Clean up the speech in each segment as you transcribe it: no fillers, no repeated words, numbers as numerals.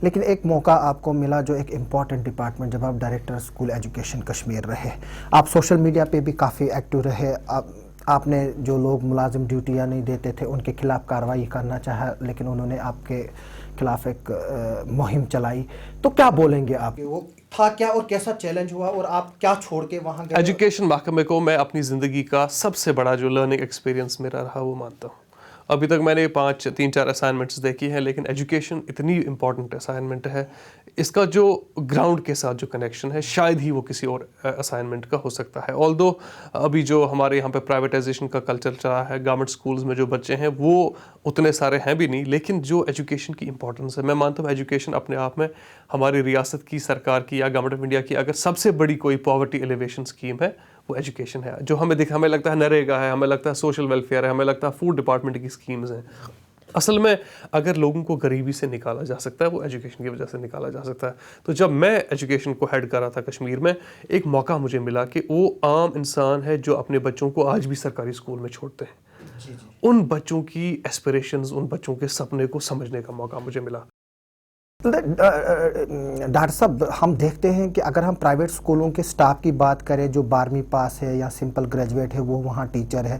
لیکن ایک موقع آپ کو ملا جو ایک امپورٹنٹ ڈپارٹمنٹ، جب آپ ڈائریکٹر اسکول ایجوکیشن کشمیر رہے، آپ سوشل میڈیا پہ بھی کافی ایکٹیو رہے، آپ نے جو لوگ ملازم ڈیوٹیاں نہیں دیتے تھے ان کے خلاف کارروائی کرنا چاہا، لیکن انہوں نے آپ کے خلاف ایک مہم چلائی، تو کیا بولیں گے آپ؟ وہ تھا کیا اور کیسا چیلنج ہوا اور آپ کیا چھوڑ کے وہاں گئے؟ ایجوکیشن محکمے کو میں اپنی زندگی کا سب سے بڑا جو لرننگ ایکسپیرینس میرا رہا وہ مانتا ہوں. ابھی تک میں نے 3-4 اسائنمنٹس دیکھی ہیں، لیکن ایجوکیشن اتنی امپورٹنٹ اسائنمنٹ ہے، اس کا جو گراؤنڈ کے ساتھ جو کنیکشن ہے شاید ہی وہ کسی اور اسائنمنٹ کا ہو سکتا ہے. آلدو ابھی جو ہمارے یہاں پہ پرائیویٹائزیشن کا کلچر چلا ہے، گورنمنٹ اسکولز میں جو بچے ہیں وہ اتنے سارے ہیں بھی نہیں، لیکن جو ایجوکیشن کی امپورٹنس ہے، میں مانتا ہوں ایجوکیشن اپنے آپ میں ہماری ریاست کی، سرکار کی یا گورنمنٹ آف انڈیا کی اگر سب سے بڑی کوئی پاورٹی ایلیویشن اسکیم ہے وہ ایجوکیشن ہے. جو ہمیں لگتا ہے نریگا ہے، ہمیں لگتا ہے سوشل ویلفیئر ہے، ہمیں لگتا ہے فوڈ ڈپارٹمنٹ کی اسکیمز ہیں. اصل میں اگر لوگوں کو غریبی سے نکالا جا سکتا ہے وہ ایجوکیشن کی وجہ سے نکالا جا سکتا ہے. تو جب میں ایجوکیشن کو ہیڈ کر رہا تھا کشمیر میں، ایک موقع مجھے ملا کہ وہ عام انسان ہے جو اپنے بچوں کو آج بھی سرکاری اسکول میں چھوڑتے ہیں. ان بچوں کی ایسپریشنز، ان بچوں کے سپنے کو سمجھنے کا موقع مجھے ملا. ڈاکٹر صاحب، ہم دیکھتے ہیں کہ اگر ہم پرائیویٹ اسکولوں کے سٹاف کی بات کریں جو 12ویں پاس ہے یا سمپل گریجویٹ ہے وہ وہاں ٹیچر ہے،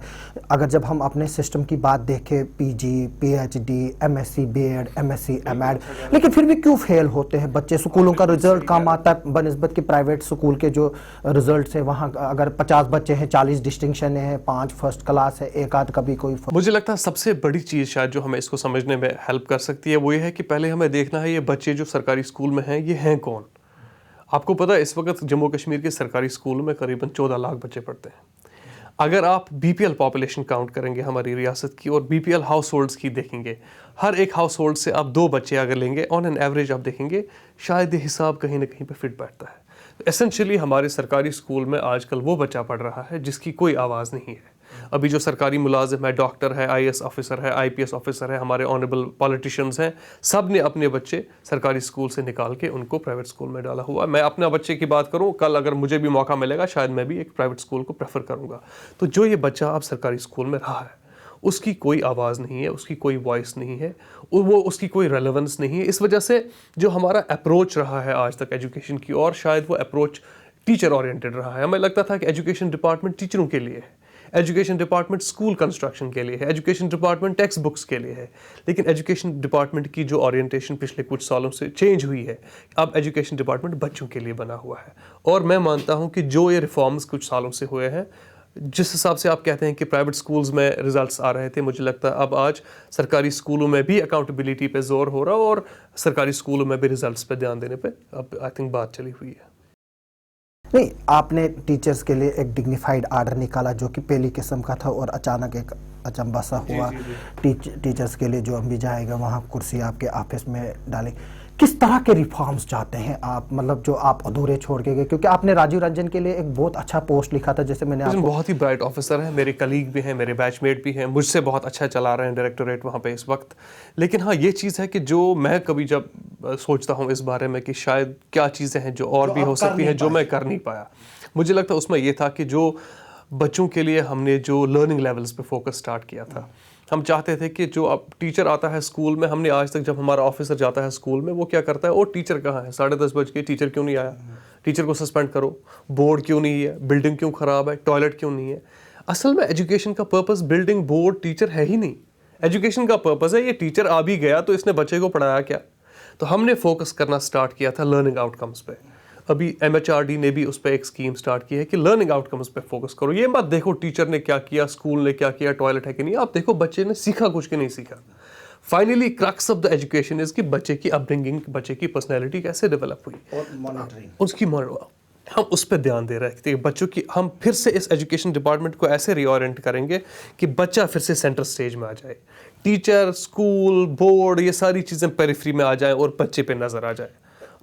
اگر جب ہم اپنے سسٹم کی بات دیکھیں P G, P H D, M S C B Ed, M S C M Ed, لیکن پھر بھی کیوں فیل ہوتے ہیں بچے؟ اسکولوں کا رزلٹ کم آتا ہے بنسبت کہ پرائیویٹ اسکول کے جو رزلٹس ہیں وہاں اگر 50 بچے ہیں 40 ڈسٹنکشن ہیں، 5 فرسٹ کلاس ہے، ایک آدھ کبھی کوئی مجھے لگتا ہے سب سے بڑی چیز شاید جو ہمیں اس کو سمجھنے میں ہیلپ کر سکتی ہے وہ یہ ہے کہ پہلے ہمیں دیکھنا ہے یہ بچے جو سرکاری اسکول میں ہیں یہ ہیں کون. آپ کو پتہ ہے اس وقت جموں کشمیر کے سرکاری اسکولوں میں قریباً 14 لاکھ بچے پڑھتے ہیں. اگر آپ B P L population count کریں گے ہماری ریاست کی اور B P L house holds کی دیکھیں گے، ہر ایک ہاؤس ہولڈ سے آپ 2 بچے اگر لیں گے آن این ایوریج آپ دیکھیں گے شاید یہ حساب کہیں نہ کہیں پہ فٹ بیٹھتا ہے. ایسنشلی ہمارے سرکاری اسکول میں آج کل وہ بچہ پڑھ رہا ہے جس کی کوئی آواز نہیں ہے. ابھی جو سرکاری ملازم ہے، ڈاکٹر ہے، آئی ایس آفیسر ہے، آئی پی ایس آفیسر ہے، ہمارے آنریبل پالیٹیشینز ہیں، سب نے اپنے بچے سرکاری اسکول سے نکال کے ان کو پرائیویٹ اسکول میں ڈالا ہوا. میں اپنے بچے کی بات کروں، کل اگر مجھے بھی موقع ملے گا شاید میں بھی ایک پرائیویٹ اسکول کو پریفر کروں گا. تو جو یہ بچہ اب سرکاری اسکول میں رہا ہے اس کی کوئی آواز نہیں ہے، اس کی کوئی وائس نہیں ہے، وہ اس کی کوئی ریلیونس نہیں ہے. اس وجہ سے جو ہمارا اپروچ رہا ہے آج تک ایجوکیشن کی، اور شاید وہ اپروچ ٹیچر اورینٹڈ رہا ہے. ہمیں لگتا تھا کہ ایجوکیشن ڈپارٹمنٹ ٹیچروں کے لیے ہے، ایجوکیشن ڈپارٹمنٹ اسکول کنسٹرکشن کے لیے ہے، ایجوکیشن ڈپارٹمنٹ ٹیکسٹ بکس کے لیے ہے. لیکن ایجوکیشن ڈپارٹمنٹ کی جو اورینٹیشن پچھلے کچھ سالوں سے چینج ہوئی ہے، اب ایجوکیشن ڈپارٹمنٹ بچوں کے لیے بنا ہوا ہے. اور میں مانتا ہوں کہ جو یہ ریفارمز کچھ سالوں سے ہوئے ہیں، جس حساب سے آپ کہتے ہیں کہ پرائیویٹ اسکولز میں ریزلٹس آ رہے تھے، مجھے لگتا ہے اب آج سرکاری اسکولوں میں بھی اکاؤنٹیبلٹی پہ زور ہو رہا ہے اور سرکاری اسکولوں میں بھی ریزلٹس پہ دھیان دینے پہ اب آئی تھنک بات چلی ہوئی ہے. نہیں، آپ نے ٹیچرز کے لیے ایک ڈگنیفائڈ آرڈر نکالا جو کہ پہلی قسم کا تھا اور اچانک ایک اچنبھا سا ہوا. ٹیچرز کے لیے جو ہم بھی جائے گا وہاں کرسی آپ کے آفس میں ڈالیں. کس طرح کے ریفارمز چاہتے ہیں آپ، مطلب جو آپ ادھورے چھوڑ کے گئے؟ کیونکہ آپ نے راجیو رنجن کے لیے ایک بہت اچھا پوسٹ لکھا تھا، جیسے میں نے بہت ہی برائٹ آفیسر ہیں، میرے کلیگ بھی ہیں، میرے بیچ میٹ بھی ہیں، مجھ سے بہت اچھا چلا رہے ہیں ڈائریکٹوریٹ وہاں پہ اس وقت. لیکن ہاں یہ چیز ہے کہ جو میں کبھی جب سوچتا ہوں اس بارے میں کہ شاید کیا چیزیں ہیں جو اور بھی ہو سکتی ہیں جو میں کر نہیں پایا، مجھے لگتا ہے اس میں یہ تھا کہ جو بچوں کے لیے ہم نے جو لرننگ لیولز پہ فوکس سٹارٹ کیا تھا. ہم چاہتے تھے کہ جو اب ٹیچر آتا ہے اسکول میں، ہم نے آج تک جب ہمارا آفیسر جاتا ہے اسکول میں وہ کیا کرتا ہے، اور ٹیچر کہاں ہے، 10:30 بج کے ٹیچر کیوں نہیں آیا، ٹیچر کو سسپینڈ کرو، بورڈ کیوں نہیں ہے، بلڈنگ کیوں خراب ہے، ٹوائلٹ کیوں نہیں ہے. اصل میں ایجوکیشن کا پرپز بلڈنگ، بورڈ، ٹیچر ہے ہی نہیں. ایجوکیشن کا پرپز ہے یہ ٹیچر آ بھی گیا تو اس نے بچے کو پڑھایا کیا. تو ہم نے فوکس کرنا سٹارٹ کیا تھا لرننگ آؤٹ کمز پہ. ابھی ایم ایچ آر ڈی نے بھی اس پہ ایک اسکیم سٹارٹ کی ہے کہ لرننگ آؤٹ کمز پہ فوکس کرو. یہ مت دیکھو ٹیچر نے کیا کیا، اسکول نے کیا کیا، ٹوائلٹ ہے کہ نہیں، آپ دیکھو بچے نے سیکھا کچھ کہ نہیں سیکھا. Finally crux of the education is کہ بچے کی اپ برنگنگ، بچے کی پرسنالٹی کیسے ڈیولپ ہوئی، اس کی ہم اس پہ دھیان دے رہے ہیں. بچوں کی ہم پھر سے اس ایجوکیشن ڈپارٹمنٹ کو ایسے ری اورینٹ کریں گے کہ بچہ پھر سے سینٹر سٹیج میں آ جائے، ٹیچر، اسکول، بورڈ، یہ ساری چیزیں پیریفری میں آ جائیں اور بچے پہ نظر آ جائے.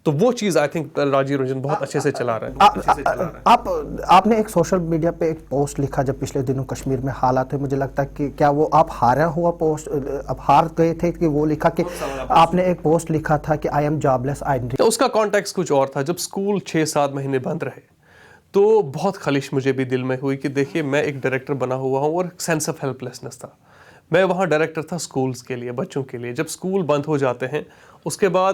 تو وہ چیز آئی تھنک راجیو رنجن بہت اچھے سے چلا رہے ہیں. آپ نے ایک سوشل میڈیا پہ ایک پوسٹ لکھا جب پچھلے دنوں کشمیر میں حالات تھے، مجھے لگتا ہے کہ کیا وہ آپ ہارا ہوا پوسٹ، اب ہار گئے تھے کہ وہ لکھا کہ آپ نے ایک پوسٹ لکھا تھا کہ I'm jobless identity. اس کا کانٹیکس کچھ اور تھا. جب اسکول 6-7 مہینے بند رہے تو بہت خلش مجھے بھی دل میں ہوئی کہ دیکھیے میں ایک ڈائریکٹر بنا ہوا ہوں اور سینس آف ہیلپ لیسنس تھا. میں وہاں ڈائریکٹر تھا اسکولز کے لیے، بچوں کے لیے. جب اسکول بند ہو جاتے ہیں اس کے بعد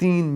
3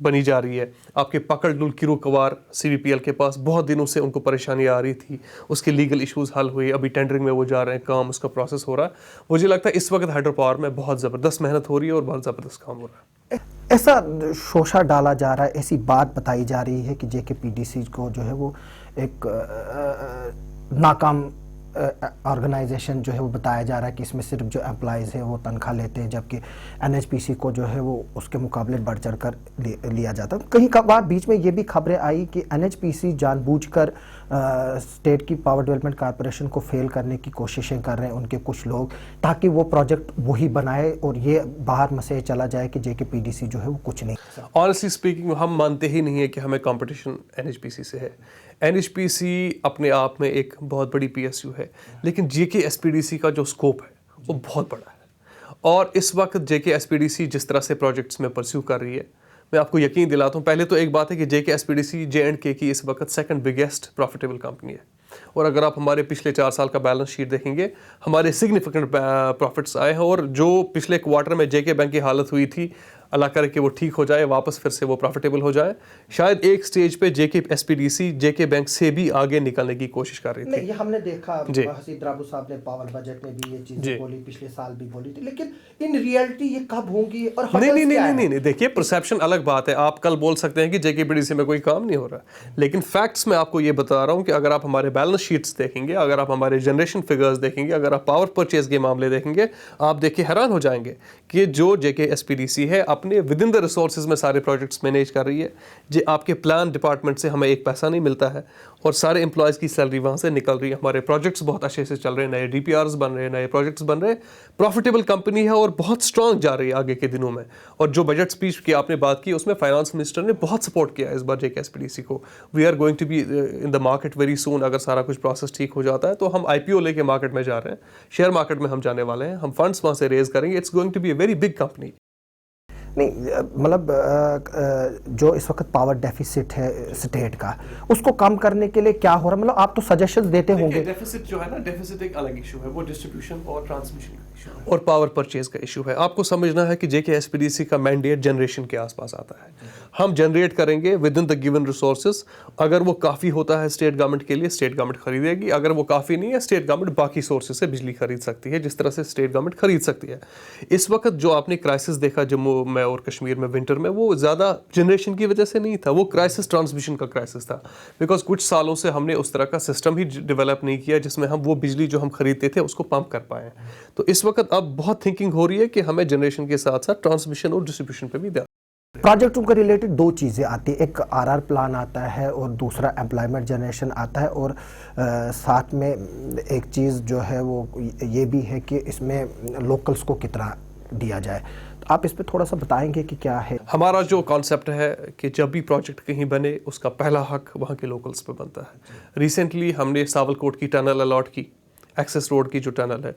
بنی جا رہی ہے. آپ کے پکڑ ڈل کرو کوار CVPL کے پاس بہت دنوں سے ان کو پریشانی آ رہی تھی, اس کے لیگل ایشوز حل ہوئے, ابھی ٹینڈرنگ میں وہ جا رہے ہیں, کام اس کا پروسیس ہو رہا ہے. مجھے لگتا ہے اس وقت ہائیڈرو پاور میں بہت زبردست محنت ہو رہی ہے اور بہت زبردست کام ہو رہا ہے. ایسا شوشہ ڈالا جا رہا ہے, ایسی بات بتائی جا رہی ہے کہ JKPDC کو جو ہے وہ ایک ناکام آرگنائزیشن جو ہے وہ بتایا جا رہا ہے کہ اس میں صرف جو امپلائیز ہیں وہ تنخواہ لیتے ہیں, جبکہ NHPC کو جو ہے وہ اس کے مقابلے بڑھ چڑھ کر لیا جاتا ہے. کہیں کبھار بیچ میں یہ بھی خبریں آئی کہ NHPC جان بوجھ کر اسٹیٹ کی پاور ڈیولپمنٹ کارپوریشن کو فیل کرنے کی کوششیں کر رہے ہیں ان کے کچھ لوگ, تاکہ وہ پروجیکٹ وہی بنائے اور یہ باہر مسئلہ چلا جائے کہ JKPDC جو ہے وہ کچھ نہیں. آنیسٹلی اسپیکنگ ہم مانتے ہی نہیں ہے کہ ہمیں کمپٹیشن NHPC سے ہے. NHPC اپنے آپ میں ایک بہت بڑی PSU ہے, لیکن JKSPDC کا جو اسکوپ ہے وہ بہت بڑا ہے, اور اس وقت JKSPDC جس طرح سے پروجیکٹس میں پرسیو کر رہی ہے, میں آپ کو یقین دلاتا ہوں. پہلے تو ایک بات ہے کہ JKSPDC J&K کی اس وقت سیکنڈ بگیسٹ پروفیٹیبل کمپنی ہے, اور اگر آپ ہمارے پچھلے 4 سال کا بیلنس شیٹ دیکھیں گے, ہمارے سگنیفیکنٹ پروفٹس آئے ہیں, اور جو پچھلے کوارٹر میں JK بینک کی حالت ہوئی تھی, اللہ کرے کہ وہ ٹھیک ہو جائے, واپس پھر سے وہ پروفیٹیبل ہو جائے. شاید ایک سٹیج پہ JKSPDC JK بینک سے بھی آگے نکلنے کی کوشش کر رہی تھی. یہ ہم نے دیکھا, حسین رابو صاحب نے پاور بجٹ میں بھی یہ چیزیں بولی, پچھلے سال بھی بولی تھی, لیکن ان ریئلٹی یہ کب ہوں گی؟ اور نہیں, دیکھیے پرسیپشن الگ بات ہے. آپ کل بول سکتے ہیں کہ JKPDC میں کوئی کام نہیں ہو رہا, لیکن فیکٹس میں آپ کو یہ بتا رہا ہوں کہ اگر آپ ہمارے بیلنس شیٹس دیکھیں گے, اگر آپ ہمارے جنریشن فگرز دیکھیں گے, اگر آپ پاور پرچیز کے معاملے دیکھیں گے, آپ دیکھ کے حیران ہو جائیں گے کہ جو JKSPDC ہے اپنے ود ان دا ریسورسز میں سارے پروجیکٹس مینیج کر رہی ہے. آپ کے پلان ڈپارٹمنٹ سے ہمیں ایک پیسہ نہیں ملتا ہے, اور سارے امپلائیز کی سیلری وہاں سے نکل رہی ہے. ہمارے پروجیکٹس بہت اچھے سے چل رہے ہیں, نئے DPRs بن رہے ہیں, نئے پروجیکٹس بن رہے ہیں. پروفیٹیبل کمپنی ہے اور بہت اسٹرانگ جا رہی ہے آگے کے دنوں میں. اور جو بجٹ اسپیچ کی آپ نے بات کی, اس میں فائنانس منسٹر نے بہت سپورٹ کیا ہے اس بار JKSPDC کو. We are going to be in the market very soon. اگر سارا کچھ پروسیس ٹھیک ہو جاتا ہے تو ہم IPO لے کے مارکیٹ میں جا رہے ہیں, شیئر مارکیٹ میں ہم جانے والے ہیں, ہم فنڈس وہاں سے ریز کریں گے. It's going to be a very big company. نہیں, مطلب جو اس وقت پاور ڈیفیسٹ ہے اسٹیٹ کا, اس کو کم کرنے کے لیے کیا ہو رہا ہے؟ مطلب آپ تو سجیشن دیتے ہوں گے. ڈیفیسٹ جو ہے نا, ڈیفیسٹ ایک الگ ایشو ہے, وہ ڈسٹریبیوشن اور ٹرانسمیشن کا ایشو ہے, اور پاور پرچیز کا ایشو ہے. آپ کو سمجھنا ہے کہ JKSPDC کا مینڈیٹ جنریشن کے آس پاس آتا ہے. ہم جنریٹ کریں گے with in the given resources. اگر وہ کافی ہوتا ہے اسٹیٹ گورنمنٹ کے لیے, اسٹیٹ گورنمنٹ خریدے گی. اگر وہ کافی نہیں ہے, اسٹیٹ گورنمنٹ باقی سورسز سے بجلی خرید سکتی ہے, جس طرح سے اسٹیٹ گورنمنٹ خرید سکتی ہے. اس وقت جو آپ نے کرائسس دیکھا جموں میں اور کشمیر میں ونٹر میں, وہ زیادہ جنریشن کی وجہ سے نہیں تھا, وہ کرائسس ٹرانسمیشن کا کرائسس تھا. بیکاز کچھ سالوں سے ہم نے اس طرح کا سسٹم ہی ڈیولپ نہیں کیا جس میں ہم وہ بجلی جو ہم خریدتے تھے اس کو پمپ کر پائیں. تو اس وقت اب بہت تھنکنگ ہو رہی ہے کہ ہمیں جنریشن کے ساتھ ساتھ ٹرانسمیشن اور ڈسٹریبیوشن پہ بھی دھیان. پروجیکٹوں کے ریلیٹڈ 2 چیزیں آتی ہیں, ایک RR پلان آتا ہے اور دوسرا امپلائمنٹ جنریشن آتا ہے, اور ساتھ میں ایک چیز جو ہے وہ یہ بھی ہے کہ اس میں لوکلز کو کتنا دیا جائے. آپ اس پہ تھوڑا سا بتائیں گے کہ کیا ہے؟ ہمارا جو کانسیپٹ ہے کہ جب بھی پروجیکٹ کہیں بنے, اس کا پہلا حق وہاں کے لوکلز پہ بنتا ہے. ریسنٹلی ہم نے ساول کوٹ کی ٹنل الاٹ کی, ایکسیس روڈ کی جو ٹنل ہے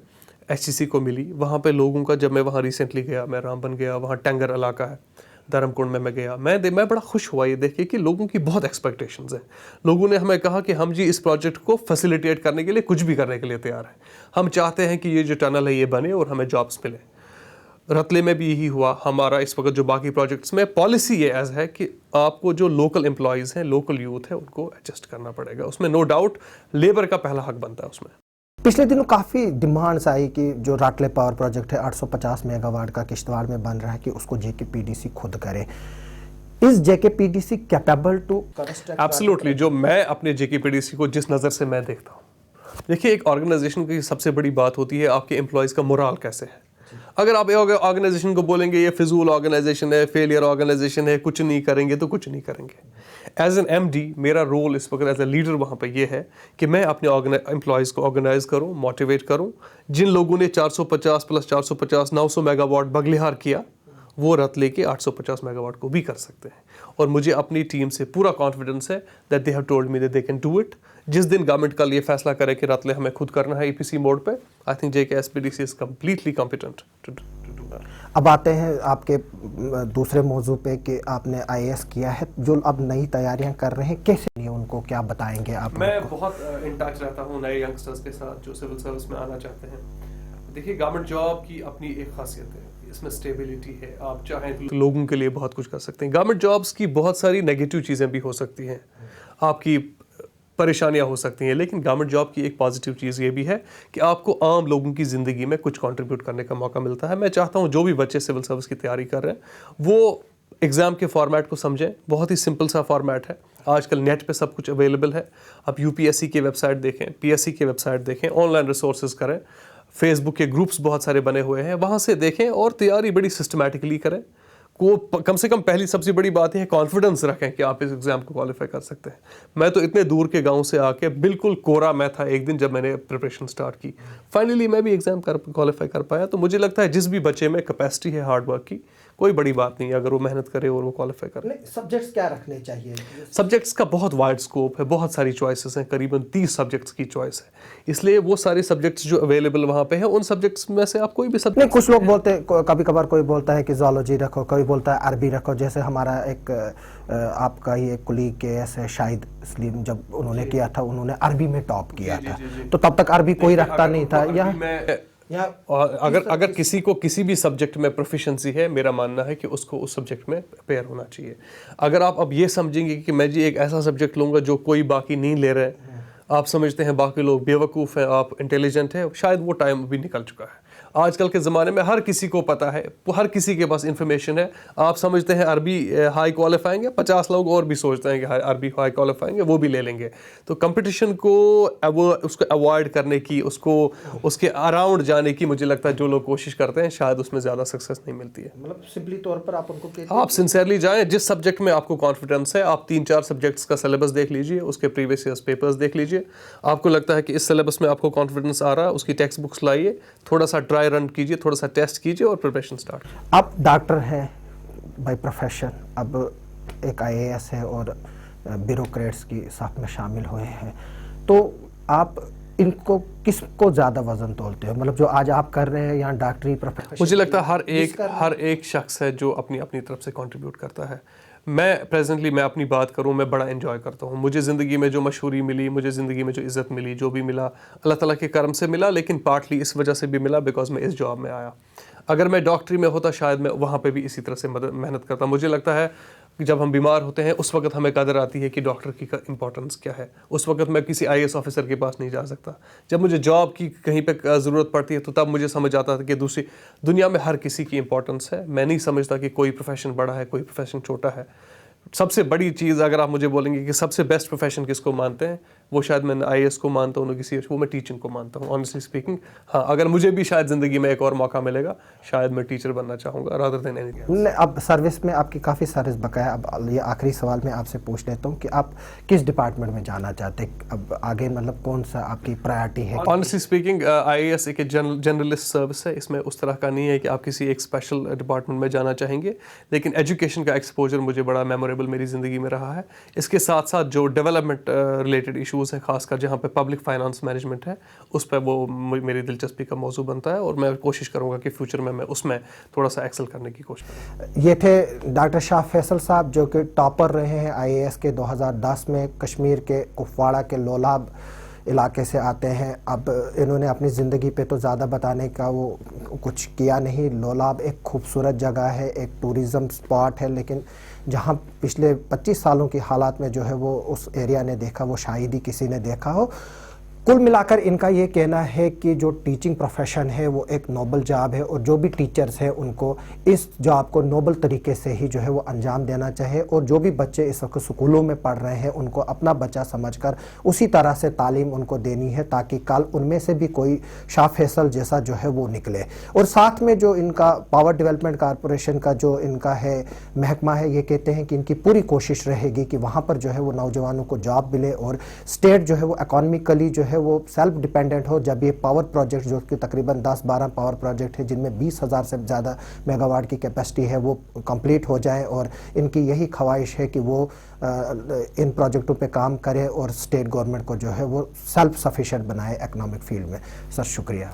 HCC کو ملی. وہاں پہ لوگوں کا, جب میں وہاں ریسنٹلی گیا, میں رامبن گیا, وہاں ٹینگر علاقہ ہے, دھرم کنڈ میں گیا, میں بڑا خوش ہوا یہ دیکھ کے کہ لوگوں کی بہت ایکسپیکٹیشنز ہیں. لوگوں نے ہمیں کہا کہ ہم جی اس پروجیکٹ کو فیسیلیٹیٹ کرنے کے لیے کچھ بھی کرنے کے لیے تیار ہیں. ہم چاہتے ہیں کہ یہ جو ٹنل ہے یہ بنے اور ہمیں جابس ملیں. رتلے میں بھی یہی ہوا. ہمارا اس وقت جو باقی پروجیکٹس میں پالیسی یہ ایز ہے کہ آپ کو جو لوکل امپلائیز ہیں, لوکل یوتھ ہے, ان کو ایڈجسٹ کرنا پڑے گا. اس میں نو ڈاؤٹ لیبر کا پہلا حق بنتا ہے اس میں. پچھلے دنوں کافی ڈیمانڈس آئی کہ جو راٹلے پاور پروجیکٹ ہے 850 میگا واٹ کا کشتواڑ میں بن رہا ہے, کہ اس کو JKPDC خود کرے. Is JKPDC capable to construct? Absolutely. جو میں اپنے JKPDC کو جس نظر سے میں دیکھتا ہوں, دیکھیے ایک آرگنائزیشن کی سب سے بڑی بات ہوتی ہے آپ کے امپلائیز کا مورال کیسے ہے. اگر آپ آرگنائزیشن کو بولیں گے یہ فضول آرگنائزیشن ہے, فیلئر آرگنائزیشن ہے, کچھ نہیں کریں گے, تو کچھ نہیں کریں گے. ایز این MD میرا رول اس وقت ایز اے لیڈر وہاں پہ یہ ہے کہ میں اپنے امپلائیز کو آرگنائز کروں, موٹیویٹ کروں. جن لوگوں نے 450 پلس 450 900 میگا واٹ بگلیہار کیا, وہ رتلے کے 850 میگا واٹ کو بھی کر سکتے ہیں. اور مجھے اپنی ٹیم سے پورا کانفیڈنس ہے that they have told me that they can do it. جس دن گورنمنٹ کا یہ فیصلہ کرے کہ رتلے ہمیں خود کرنا ہے EPC موڈ پہ, I think JKSPDC is completely competent to do that. اب آتے ہیں آپ کے دوسرے موضوع پہ کہ آپ نے IAS کیا ہے, جو اب نئی تیاریاں کر رہے ہیں, کیسے نہیں ان کو کیا بتائیں گے آپ؟ میں بہت ان ٹچ رہتا ہوں نئے ینگسٹرز کے ساتھ جو سول سروس میں آنا چاہتے ہیں. دیکھیے گورنمنٹ جاب کی اپنی ایک خاصیت ہے, اس میں اسٹیبلٹی ہے, آپ چاہیں لوگوں کے لیے بہت کچھ کر سکتے ہیں. گورنمنٹ جابس کی بہت ساری نیگیٹو چیزیں بھی ہو سکتی ہیں, آپ کی پریشانیاں ہو سکتی ہیں, لیکن گورنمنٹ جاب کی ایک پازیٹیو چیز یہ بھی ہے کہ آپ کو عام لوگوں کی زندگی میں کچھ کنٹریبیوٹ کرنے کا موقع ملتا ہے. میں چاہتا ہوں جو بھی بچے سول سروس کی تیاری کر رہے ہیں وہ ایگزام کے فارمیٹ کو سمجھیں. بہت ہی سمپل سا فارمیٹ ہے, آج کل نیٹ پہ سب کچھ اویلیبل ہے. آپ UPSC کی ویب سائٹ دیکھیں, PSC کی ویب سائٹ دیکھیں, آن لائن ریسورسز کریں, فیس بک کے گروپس بہت سارے بنے ہوئے ہیں, وہاں سے دیکھیں اور تیاری بڑی سسٹمیٹکلی کریں. کم سے کم پہلی سب سے بڑی بات یہ ہے کانفیڈنس رکھیں کہ آپ اس ایگزام کو کوالیفائی کر سکتے ہیں. میں تو اتنے دور کے گاؤں سے آ کے بالکل کورا میں تھا ایک دن جب میں نے پریپریشن سٹارٹ کی, فائنلی میں بھی ایگزام کوالیفائی کر پایا. تو مجھے لگتا ہے جس بھی بچے میں کیپیسٹی ہے ہارڈ ورک کی, کوئی بڑی بات نہیں ہے اگر وہ محنت کرے اور وہ کوالیفائی کرے. سبجیکٹس کیا رکھنے چاہیے؟ سبجیکٹس کا بہت وائڈ اسکوپ ہے, بہت ساری چوائسیز ہیں, قریباً 30 سبجیکٹس کی چوائس ہے, اس لیے وہ سارے سبجیکٹس جو اویلیبل وہاں پہ ہیں ان سبجیکٹس میں سے آپ کوئی بھی سبجیکٹ. کچھ لوگ بولتے ہیں, کبھی کبھار کوئی بولتا ہے کہ زالوجی رکھو, کوئی بولتا ہے عربی رکھو. جیسے ہمارا ایک آپ کا ہی ایک کلیگ کے ایسے شاہد سلیم, جب انہوں نے کیا تھا انہوں نے عربی میں ٹاپ کیا تھا, تو تب تک عربی کوئی رکھتا نہیں تھا. اگر کسی کو کسی بھی سبجیکٹ میں پروفیشنسی ہے, میرا ماننا ہے کہ اس کو اس سبجیکٹ میں پریپیئر ہونا چاہیے. اگر آپ اب یہ سمجھیں گے کہ میں جی ایک ایسا سبجیکٹ لوں گا جو کوئی باقی نہیں لے رہے, آپ سمجھتے ہیں باقی لوگ بیوقوف ہیں, آپ انٹیلیجنٹ ہیں, شاید وہ ٹائم ابھی نکل چکا ہے. آج کل کے زمانے میں ہر کسی کو پتہ ہے, ہر کسی کے پاس انفارمیشن ہے. آپ سمجھتے ہیں عربی ہائی کوالیفائنگ ہے, 50 لوگ اور بھی سوچتے ہیں کہ عربی ہائی کوالیفائنگ ہے, وہ بھی لے لیں گے. تو کمپٹیشن کو اس کو اوائڈ کرنے کی, اس کے اراؤنڈ جانے کی مجھے لگتا ہے جو لوگ کوشش کرتے ہیں شاید اس میں زیادہ سکسیس نہیں ملتی ہے. مطلب سمپلی طور پر آپ ان کو کہتے ہیں آپ سنسیئرلی جائیں, جس سبجیکٹ میں آپ کو کانفیڈنس ہے, آپ 3-4 سبجیکٹس کا سلیبس دیکھ لیجئے, اس کے پریویس ایئرس پیپرز دیکھ لیجئے. آپ کو لگتا ہے کہ اس سلیبس میں آپ کو کانفیڈنس آ رہا ہے, اس کی ٹیکسٹ بکس لائیے, تھوڑا سا ٹرائی رن کیجئے, تھوڑا سا ٹیسٹ کیجئے اور پریپریشن سٹارٹ. آپ ڈاکٹر ہیں بائی پروفیشن, اب ایک IAS ہے اور بیوروکریٹس کی صف میں شامل ہوئے ہیں, تو آپ ان کو کس کو زیادہ وزن تولتے ہو؟ مطلب جو آج آپ کر رہے ہیں یہاں ڈاکٹری پروفیشن, مجھے لگتا ہے ہر ایک شخص ہے جو اپنی طرف سے کنٹریبیوٹ کرتا ہے. میں پریزنٹلی میں اپنی بات کروں, میں بڑا انجوائے کرتا ہوں. مجھے زندگی میں جو مشہوری ملی, مجھے زندگی میں جو عزت ملی, جو بھی ملا اللہ تعالیٰ کے کرم سے ملا, لیکن پارٹلی اس وجہ سے بھی ملا بیکاز میں اس جاب میں آیا. اگر میں ڈاکٹری میں ہوتا شاید میں وہاں پہ بھی اسی طرح سے محنت کرتا. مجھے لگتا ہے کہ جب ہم بیمار ہوتے ہیں اس وقت ہمیں قدر آتی ہے کہ ڈاکٹر کی امپورٹنس کیا ہے. اس وقت میں کسی IAS آفیسر کے پاس نہیں جا سکتا. جب مجھے جاب کی کہیں پہ ضرورت پڑتی ہے تو تب مجھے سمجھ آتا تھا کہ دوسری دنیا میں ہر کسی کی امپورٹنس ہے. میں نہیں سمجھتا کہ کوئی پروفیشن بڑا ہے, کوئی پروفیشن چھوٹا ہے. سب سے بڑی چیز اگر آپ مجھے بولیں گے کہ سب سے بیسٹ پروفیشن کس کو مانتے ہیں, وہ شاید میں IAS کو مانتا ہوں, وہ میں ٹیچنگ کو مانتا ہوں آنیسٹلی اسپیکنگ. ہاں, اگر مجھے بھی شاید زندگی میں ایک اور موقع ملے گا شاید میں ٹیچر بننا چاہوں گا رادر دین اینی تھنگ. اب سروس میں آپ کی کافی سروس بقایا. اب یہ آخری سوال میں آپ سے پوچھ لیتا ہوں کہ آپ کس ڈپارٹمنٹ میں جانا چاہتے ہیں اب آگے, مطلب کون سا آپ کی پرائرٹی ہے؟ آنیسٹلی اسپیکنگ IAS ایک جنرلسٹ سروس ہے, اس میں اس طرح کا نہیں ہے کہ آپ کسی ایک اسپیشل ڈپارٹمنٹ میں جانا چاہیں گے, لیکن ایجوکیشن کا ایکسپوجر مجھے بڑا میموریبل میری زندگی میں رہا ہے. اس کے ساتھ ساتھ جو ڈیولپمنٹ ریلیٹڈ ایشوز ہیں, خاص کر جہاں پہ پبلک فائنانس مینجمنٹ ہے, اس پہ وہ میری دلچسپی کا موضوع بنتا ہے, اور میں کوشش کروں گا کہ فیوچر میں اس میں تھوڑا سا ایکسل کرنے کی کوشش کروں. یہ تھے ڈاکٹر شاہ فیصل صاحب جو کہ ٹاپر رہے ہیں IAS کے 2010 میں, کشمیر کے کپواڑہ کے لولاب علاقے سے آتے ہیں. اب انہوں نے اپنی زندگی پہ تو زیادہ بتانے کا وہ کچھ کیا نہیں. لولاب ایک خوبصورت جگہ ہے, ایک ٹورزم سپاٹ ہے, لیکن جہاں پچھلے 25 سالوں کی حالات میں جو ہے وہ اس ایریا نے دیکھا وہ شاید ہی کسی نے دیکھا ہو. کل ملا کر ان کا یہ کہنا ہے کہ جو ٹیچنگ پروفیشن ہے وہ ایک نوبل جاب ہے, اور جو بھی ٹیچرز ہیں ان کو اس جاب کو نوبل طریقے سے ہی جو ہے وہ انجام دینا چاہے, اور جو بھی بچے اس وقت سکولوں میں پڑھ رہے ہیں ان کو اپنا بچہ سمجھ کر اسی طرح سے تعلیم ان کو دینی ہے تاکہ کل ان میں سے بھی کوئی شاہ فیصل جیسا جو ہے وہ نکلے. اور ساتھ میں جو ان کا پاور ڈیولپمنٹ کارپوریشن کا جو ان کا ہے محکمہ ہے, یہ کہتے ہیں کہ ان کی پوری کوشش رہے گی کہ وہاں پر جو ہے وہ نوجوانوں کو جاب ملے اور اسٹیٹ جو ہے وہ اکانومیکلی جو ہے وہ سیلف ڈیپینڈنٹ ہو. جب یہ پاور پروجیکٹ جو کہ تقریباً 10-12 پاور پروجیکٹ ہے جن میں 20,000 سے زیادہ میگا واٹ کی کیپیسٹی ہے وہ کمپلیٹ ہو جائیں, اور ان کی یہی خواہش ہے کہ وہ ان پروجیکٹوں پہ کام کرے اور اسٹیٹ گورنمنٹ کو جو ہے وہ سیلف سفیشینٹ بنائے اکنامک فیلڈ میں. سر شکریہ.